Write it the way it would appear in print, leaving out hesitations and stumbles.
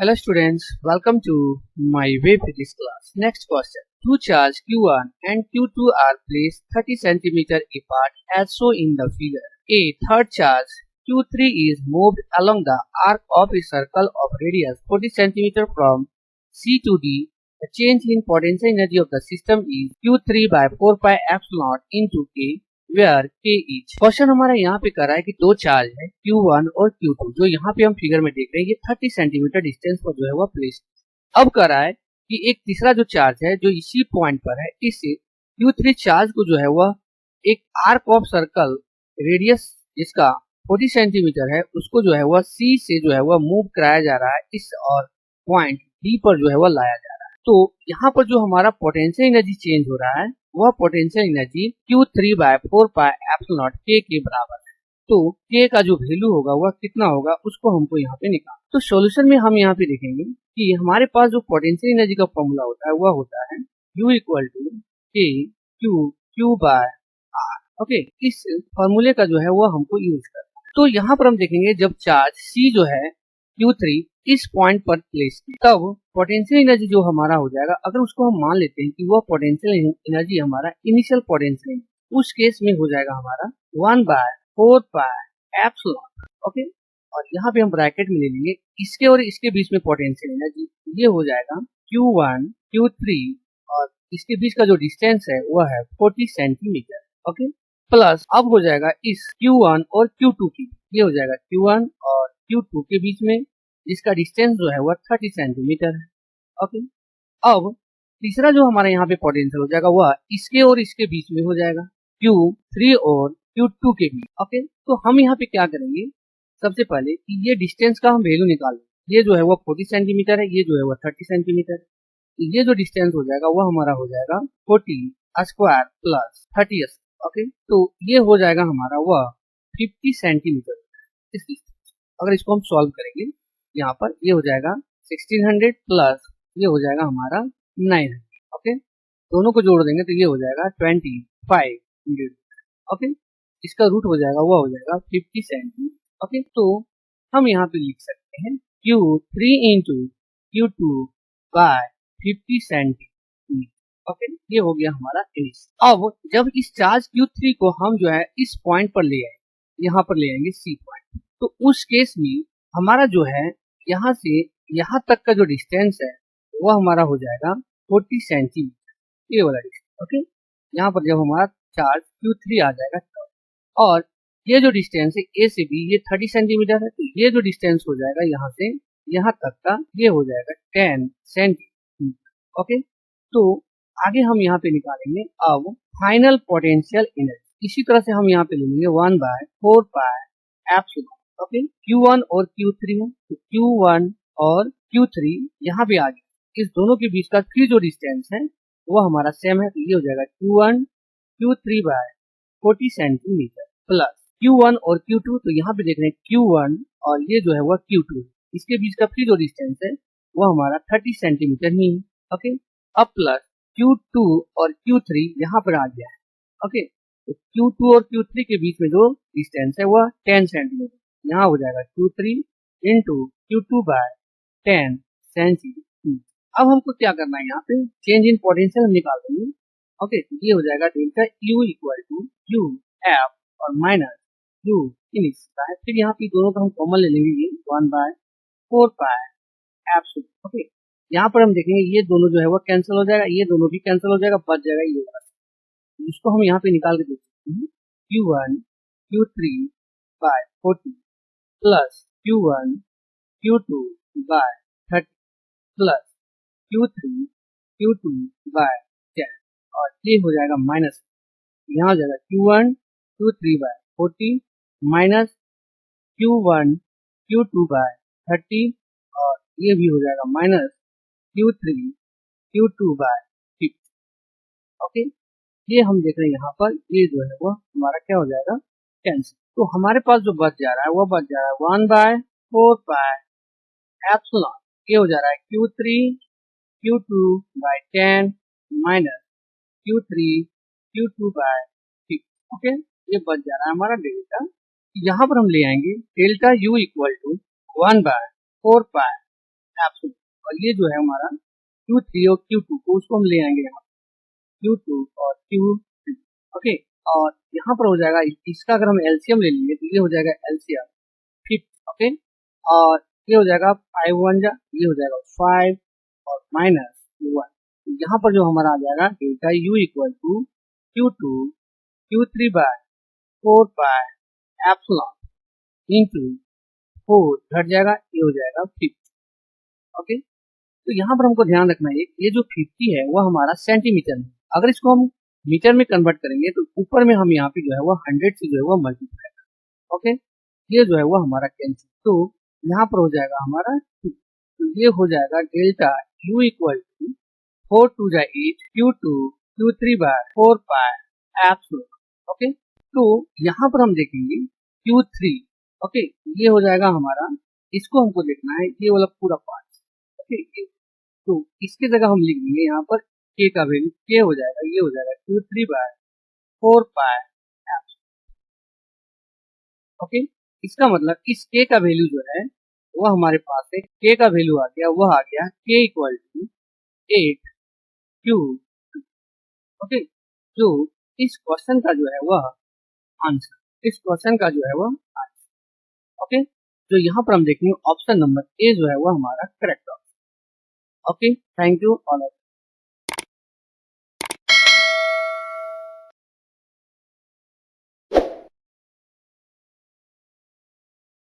Hello students, welcome to my web physics class. Next question. Two charges Q1 and Q2 are placed 30 cm apart as shown in the figure. A third charge Q3 is moved along the arc of a circle of radius 40 cm from C to D. The change in potential energy of the system is Q3 by 4 pi epsilon into K. Where K each. Question हमारा यहाँ पे कर रहा है कि दो charge है Q1 और Q2 जो यहाँ पे हम फिगर में देख रहे हैं ये 30 सेंटीमीटर डिस्टेंस पर जो है वो प्लेस। अब कर रहा है कि एक तीसरा जो चार्ज है जो इसी पॉइंट पर है इससे Q3 चार्ज को जो है वह एक आर्क ऑफ सर्कल रेडियस जिसका 40 सेंटीमीटर है उसको जो है वह C से जो है वह मूव कराया जा रहा है इस और पॉइंट D पर जो है वह लाया जा रहा है। तो यहाँ पर जो हमारा पोटेंशियल एनर्जी चेंज हो रहा है वह potential energy Q3 by 4 pi epsilon K के बराबर है। तो K का जो वैल्यू होगा वह कितना होगा उसको हमको यहाँ पे निकालना। तो सॉल्यूशन में हम यहाँ पे देखेंगे कि हमारे पास जो पोटेंशियल एनर्जी का फॉर्मूला होता है वह होता है U equal to K Q by R। Okay, इस फॉर्मूले का जो है वह हमको यूज करना है। तो यहाँ पर हम देखेंगे जब चार्ज C जो है Q3 इस पॉइंट पर प्लेस तब पोटेंशियल एनर्जी जो हमारा हो जाएगा अगर उसको हम मान लेते हैं कि वह पोटेंशियल एनर्जी हमारा इनिशियल पोटेंशियल उस केस में हो जाएगा हमारा 1 बाय 4 पाई एप्सिलॉन। ओके, और यहाँ पे हम ब्रैकेट में ले लेंगे इसके और इसके बीच में पोटेंशियल एनर्जी ये हो जाएगा Q1 Q3 और इसके बीच का जो डिस्टेंस है वह है 40 सेंटीमीटर। ओके, प्लस अब हो जाएगा इस Q1 और Q2 की, ये हो जाएगा Q1 और Q2 के बीच में जिसका डिस्टेंस जो है वह 30 सेंटीमीटर है। ओके, अब तीसरा जो हमारे यहाँ पे पोटेंशियल हो जाएगा वह इसके और इसके बीच में हो जाएगा Q3 और Q2 के बीच। ओके, तो हम यहाँ पे क्या करेंगे सबसे पहले कि ये डिस्टेंस का हम वैल्यू निकालेंगे। ये जो है वह 40 सेंटीमीटर है, ये जो है वह 30 सेंटीमीटर है। ये जो डिस्टेंस हो जाएगा वह हमारा हो जाएगा 40 स्क्वायर प्लस 30। ओके, तो ये हो जाएगा हमारा वह 50 सेंटीमीटर इस डिस्टेंस। अगर इसको हम सॉल्व करेंगे यहाँ पर ये हो जाएगा 1600 प्लस ये हो जाएगा हमारा 900। ओके, दोनों को जोड़ देंगे तो ये हो जाएगा 2500। ओके, इसका रूट हो जाएगा वो हो जाएगा 50 सेंटीमीटर। ओके, तो हम यहाँ पे लिख सकते हैं Q3 into Q2 bye 50 centimetre. Okay, ये हो गया हमारा एस। अब जब इस चार्ज Q3 को हम जो है इस पॉइंट पर ले आए, यहाँ पर ले आएंगे C पॉइंट, तो उस केस में हमारा जो है यहाँ से यहाँ तक का जो डिस्टेंस है वह हमारा हो जाएगा 40 सेंटीमीटर, ये वाला डिस्टेंस। ओके, यहाँ पर जब हमारा चार्ज Q3 आ जाएगा तब, और ये जो डिस्टेंस है A से B ये 30 सेंटीमीटर है, तो ये जो डिस्टेंस हो जाएगा यहाँ से यहाँ तक का ये हो जाएगा 10 सेंटीमीटर। ओके, तो आगे हम यहाँ पे निकालेंगे अब फाइनल पोटेंशियल एनर्जी। इसी तरह से हम यहाँ पे ले लेंगे 1 by 4 pi epsilon. Okay, Q1 और Q3 है, तो Q1 और Q3 यहाँ पे आ गया। इस दोनों के बीच का फिर जो डिस्टेंस है वो हमारा सेम है, तो ये हो जाएगा Q1 Q3 by 40 centimetre plus Q1 और Q2, तो यहाँ पे देख रहे हैं Q1 और ये जो है वह Q2, इसके बीच का फिर जो डिस्टेंस है वो हमारा 30 सेंटीमीटर ही है। ओके, अब प्लस Q2 और Q3 यहाँ पर आ गया है। ओके, तो Q2 और Q3 के बीच में जो डिस्टेंस है वह 10 सेंटीमीटर, यहाँ हो जाएगा Q3 into Q2 by 10 centimetre. अब हमको क्या करना है यहाँ पे चेंज इन पोटेंशियल हम निकाल देंगे। ओके, ये हो जाएगा delta U equal to U F और माइनस U इनिशियल है। फिर यहाँ पे दोनों का हम कॉमन ले लेंगे, ये 1 बाय 4 पाई एप्सिलॉन। ओके, यहाँ पर हम देखेंगे ये दोनों जो है वो कैंसिल हो जाएगा, ये दोनों भी कैंसिल हो जाएगा, बच जाएगा ये वाला, जिसको हम यहाँ पे निकाल के देख सकते हैं Q1 Q3 by 40 plus Q1 Q2 by 30 plus Q3 Q2 by 10, और ये हो जाएगा माइनस, यहाँ हो जाएगा Q1 Q3 by 40 minus Q1 Q2 by 30, और ये भी हो जाएगा minus Q3 Q2 bye 50। Okay, ये हम देख रहे हैं यहाँ पर ये जो है वो हमारा क्या हो जाएगा कैंसिल। तो हमारे पास जो बच जा रहा है वो बच जा रहा है 1 बाय 4 पाई एप्सिलॉन, ये हो जा रहा है Q3 Q2 by 10 minus Q3 Q2 bye 6। Okay, ये बच जा रहा है हमारा डेल्टा। यहाँ पर हम ले आएंगे delta U equal to 1 by 4 pi absolute. और ये जो है हमारा Q3 और Q2 को उसको हम ले आएंगे यहाँ Q2 और Q3। ओके, और यहाँ पर हो जाएगा इसका अगर हम एलसीएम ले लेंगे तो ये हो जाएगा एलसीएम 5। ओके, और ये हो जाएगा 5 1 जा, ये हो जाएगा 5 और -1। यहाँ पर जो हमारा आ जाएगा delta U equal to Q2 Q3 by 4 pi epsilon into 4 घट जाएगा, ये हो जाएगा 50। ओके, तो यहाँ पर हमको ध्यान रखना है ये जो 50 है वो हमारा सेंटीमीटर में, अगर इसको हम मीटर में कन्वर्ट करेंगे तो ऊपर में हम यहाँ पे जो है वो 100 से जो है वो मल्टीप्लाई करेंगे। ओके, ये जो है वो हमारा कैंसिल, तो यहाँ पर हो जाएगा हमारा 2। तो ये हो जाएगा डेल्टा U इक्वल टू 4 2 जा 8 Q2 Q3 by 4 pi epsilon. Okay, तो यहाँ पर हम देखेंगे Q3। ओके, ये हो जाएगा हमारा, इसको हमको देखना है ये वाला पूरा पार्ट। ओके, तो इसकी जगह हम लिख देंगे यहाँ पर k का वैल्यू k हो जाएगा, ये हो जाएगा Q3 by 4 pi epsilon. Okay, इसका मतलब इस k का वैल्यू जो है वो हमारे पास है, k का वैल्यू आ गया, वह आ गया k equal to 8 Q। Okay, जो इस क्वेश्चन का जो है वह आंसर, इस क्वेश्चन का जो है वह आंसर। ओके, जो यहाँ पर हम देखेंगे ऑप्शन नंबर ए जो है वो हमारा correct option. Okay, thank you all.